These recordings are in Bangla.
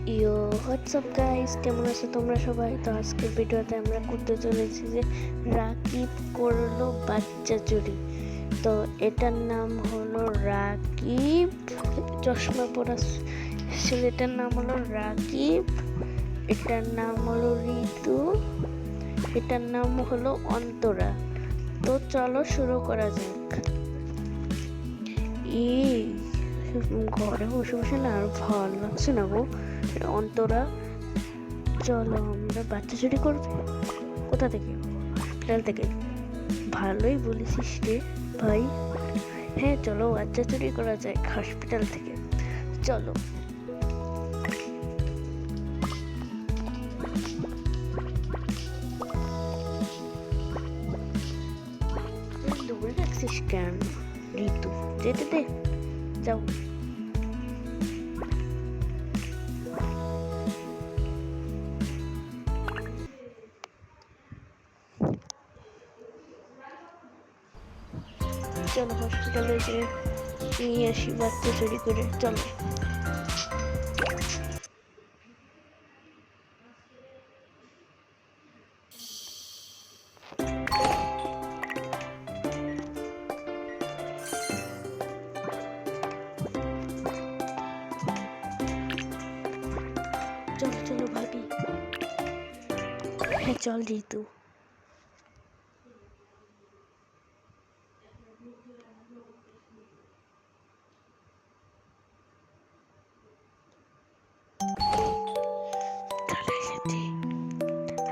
ইয়ো হোয়াটসঅ্যাপ গাইস, কেমন আছো তোমরা সবাই? তো আজকের ভিডিওতে আমরা করতে চলেছি যে রাকিব করলো বাচ্চা চুরি। তো এটার নাম হলো রাকিব, চশমা পরা ছেলেটার নাম হলো রাকিব, এটার নাম হলো ঋতু, এটার নাম হলো অন্তরা। তো চলো শুরু করা যাক। ঘরে বসে বসে না আর ভালো লাগছে না গো। অন্তরা, চলো আমরা বাচ্চা চুরি করবে। কোথা থেকে? হসপিটাল থেকে। ভালোই বলেছিস রে ভাই। হ্যাঁ চলো বাচ্চা চুরি করা যায় হসপিটাল থেকে, চলো। দৌড়ে রাখছিস কেন ঋতু? যেতে দে, যাও। চলো হসপিটালে যে নিয়ে আসি বাচ্চা চুরি করে, চলো। চলো চলো ভাবি। হ্যাঁ চল ঋতু। চলে এসেছি।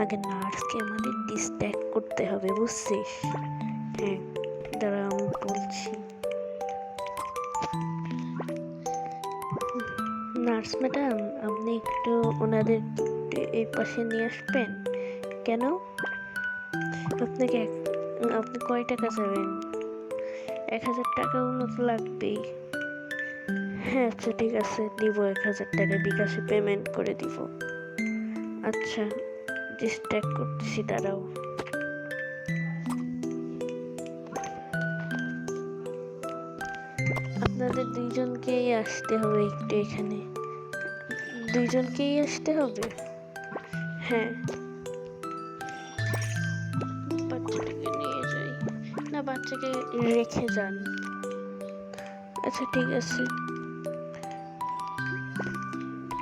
আগে নার্সকে আমাদের ডিস্ট্র্যাক্ট করতে হবে, বুঝছিস? হ্যাঁ দাঁড়া আমি বলছি। নার্স ম্যাডাম, আপনি একটু ওনাদের এই পাশে নিয়ে আসবেন। কেন? আপনাকে আপনি কয় টাকা চাবেন? 1000 টাকা মতো লাগবেই। হ্যাঁ আচ্ছা ঠিক আছে, দিব 1000 টাকা বিকাশে পেমেন্ট করে দিব। আচ্ছা ডিস্ট্র্যাক্ট করতেছি, দাঁড়াও। আপনাদের দুইজনকেই আসতে হবে একটু এখানে। দুইজনকেই আসতে হবে? হ্যাঁ। বাচ্চাটাকে নিয়ে যাই না, বাচ্চাকে রেখে যান। আচ্ছা ঠিক আছে,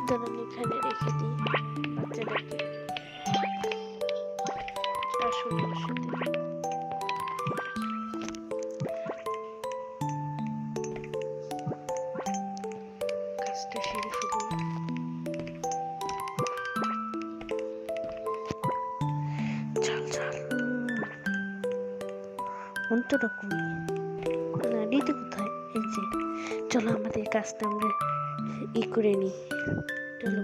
দাঁড়ান এখানে রেখে দিই বাচ্চাটাকে। আসুন আমার সাথে। কাজটা সেরে ফেলুন। চল চল। অন্তরা কই? না দিদি কোথায়? এই যে, চলো আমাদের কাজটা আমরা করে নিই, চলো।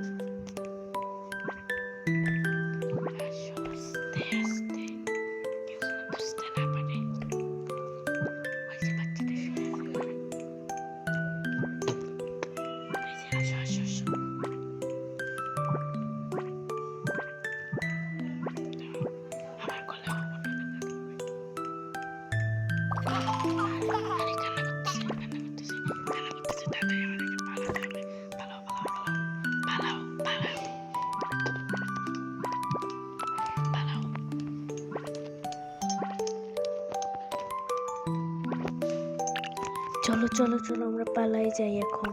চলো চলো চলো আমরা পালাই যাই এখন।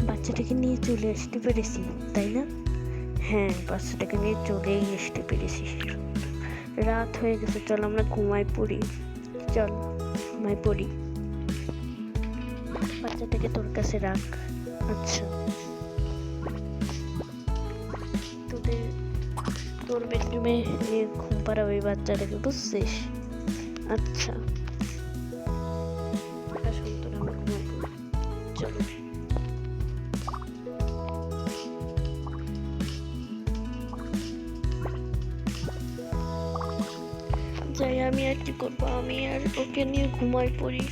বাচ্চাটাকে নিয়ে চলে আসতে পেরেছি, তাই না? হ্যাঁ বাচ্চাটাকে নিয়ে চলেই আসতে পেরেছি। রাত হয়ে গেছে, চল আমরা ঘুমাই পড়ি। চল ঘুমাই পড়ি। বাচ্চাটাকে তোর কাছে রাখ। আচ্ছা তোর বেডরুমে নিয়ে ঘুম পাড়াবে ওই বাচ্চাটাকে, বুঝছিস? আচ্ছা আসুন তোর আমরা ঘুমাই পড়ি, চলো। যাই, আমি আর কি করবো, আমি আর ওকে নিয়ে ঘুমাই পড়ি।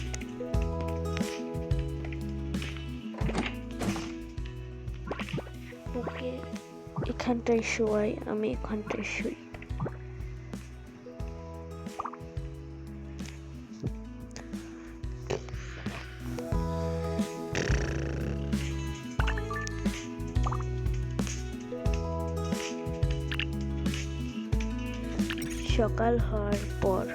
এখানটায় শোয়াই, আমি এখানটায় শুই। সকাল হওয়ার পর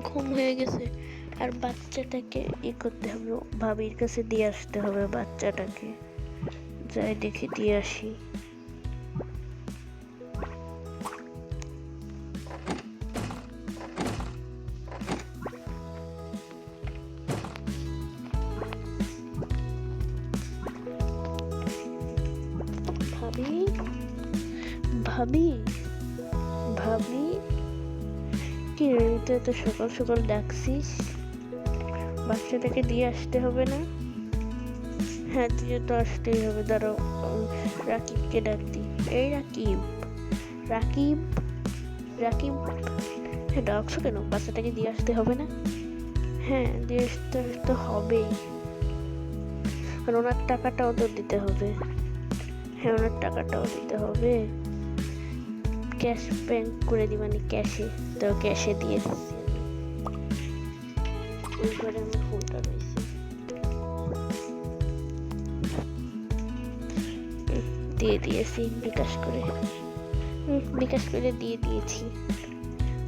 ঘুম হয়ে গেছে, আর বাচ্চাটাকে করতে হবে, ভাবির কাছে দিয়ে আসতে হবে বাচ্চাটাকে। যাই দেখি দিয়ে আসি। ভাবি, ভাবি, ভাবি, কি রে, তুই এত সকাল সকাল ডাকছিস? বাচ্চাটাকে দিয়ে আসতে হবে না? হ্যাঁ, দিয়ে তো আসতেই হবে। দাঁড়াও, রাকিবকে ডাক দিই। এই রাকিব, রাকিব, রাকিব। হ্যাঁ, ডাকছো কেন? বাচ্চাটাকে দিয়ে আসতে হবে না? হ্যাঁ, দিয়ে আসতে তো হবেই, আর ওনার টাকাটাও তো দিতে হবে। হ্যাঁ, ওনার টাকাটাও দিতে হবে। ক্যাশ ব্যাংক করে দিবানি? ক্যাশে তো, ক্যাশে দিয়ে দিচ্ছি। ওই ঘরে আমার ফোনটা রয়েছে, দিয়ে দিয়েছি বিকাশ করে। বিকাশ করে দিয়ে দিয়েছি।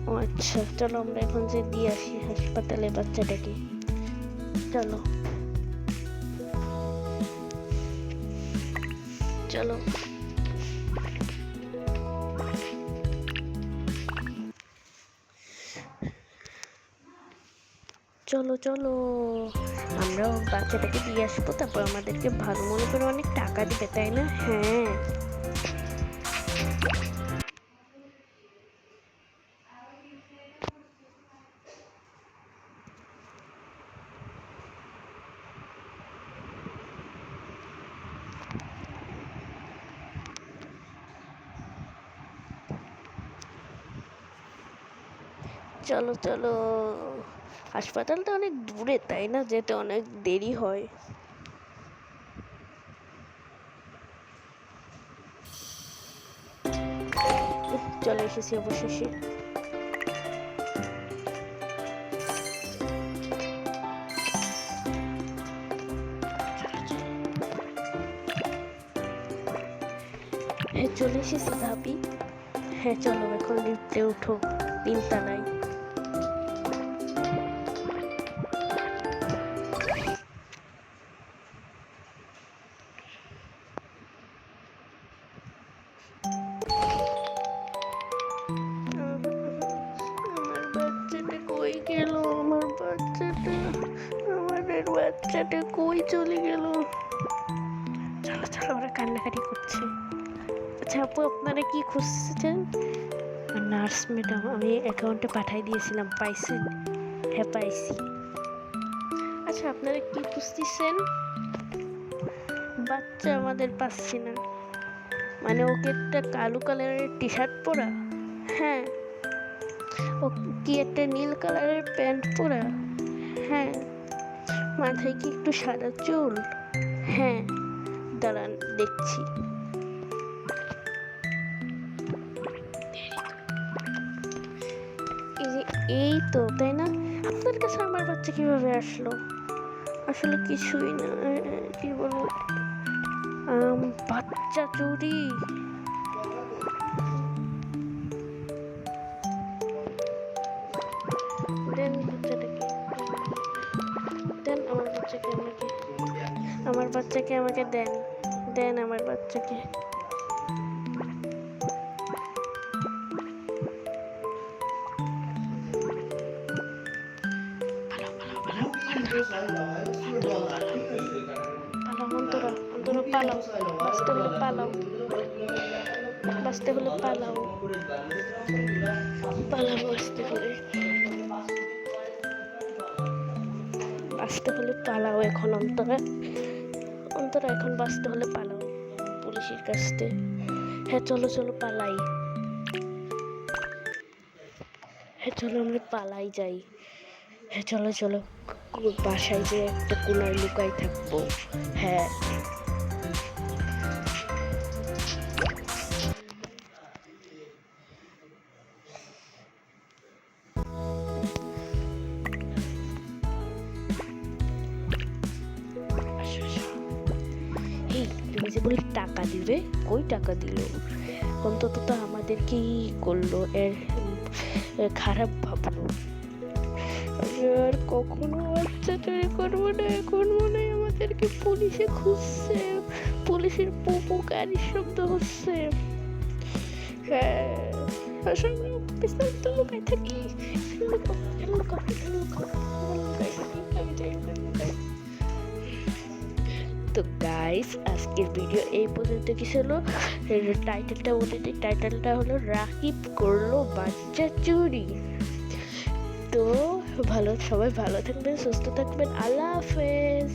ও আচ্ছা, চলো আমরা এখন যে দিয়ে আসি হাসপাতালে বাচ্চাটাকে। চলো চলো চলো চলো, আমরাও বাচ্চাটাকে দিয়ে আসবো, তারপর আমাদেরকে ভালো মনে করে অনেক টাকা দিবে, তাই না? হ্যাঁ, চলো চলো। হাসপাতালটা অনেক দূরে, তাই না? যেতে অনেক দেরি হয়। চলে এসেছি অবশেষে। হ্যাঁ, চলে এসেছি ভাবি। হ্যাঁ, চলো এখন লিফটে উঠো, 3 তলায়। আমার বাচ্চাটা কই গেল? আমার বাচ্চাটা, আমাদের বাচ্চাটা কই চলে গেল? চলো চলো, ওরা কান্নাকাটি করছে। আচ্ছা আপু, আপনারা কি খুঁজছেন? নার্স ম্যাডাম, আমি অ্যাকাউন্টে পাঠিয়ে দিয়েছিলাম, পাইছেন? হ্যাঁ, পাইছি। আচ্ছা, আপনারা কি খুঁজতেছেন? বাচ্চা আমাদের পাচ্ছি না। মানে ওকে একটা কালো কালারের টি শার্ট পরা? হ্যাঁ। ও কি একটা নীল কালারের প্যান্ট পরা? হ্যাঁ। মাথায় কি একটু সাদা চুল? হ্যাঁ। দাঁড়ান, দেখছি। এই তো, তাই না? আপনার কাছে আমার বাচ্চা কিভাবে আসলো? আসলে কিছুই না, কি বলবো, বাচ্চা চুরি। দেন বাচ্চাটাকে, দেন আমার বাচ্চাকে আমাকে, আমার বাচ্চাকে আমাকে দেন, দেন আমার বাচ্চাকে। পালাও অন্তরা, অন্তরা পালাও, বাঁচতে হলে পালাও, বাঁচতে হলে পালাও, পালাও, বাঁচতে হলে, বাঁচতে হলে পালাও এখন অন্তরা, অন্তরা এখন বাঁচতে হলে পালাও পুলিশের কাছ থেকে। হ্যাঁ চলো চলো পালাই, হ্যাঁ চলো আমরা পালাই যাই। হ্যাঁ চলো চলো, বাসায় যে একটা কোনায় লুকাই থাকবো। হ্যাঁ আসো, আসো। এই তুমি যে বলে টাকা দিবে, কই টাকা দিল? অন্তত তো আমাদেরকেই করলো, খারাপ ভাবলো। আমি আর কখনো বাচ্চা চুরি করবো না। এখন মনে হয় আমাদেরকে পুলিশে খুঁজছে, পুলিশের পোপো গাড়ির শব্দ হচ্ছে। হ্যাঁ আসলে পিস্তল তো লুকাই থাকি, লুকাও, লুকাও, লুকাও, লুকাই থাকি, আমি যাই না, লুকাই। তো গাইস আজকের ভিডিও এই পর্যন্ত কি ছিল, টাইটেলটা বলে দিই, টাইটেলটা হলো রাকিব করলো বাচ্চা চুরি। তো সবাই ভালো থাকবেন, সুস্থ থাকবেন, আল্লাহ হাফেজ।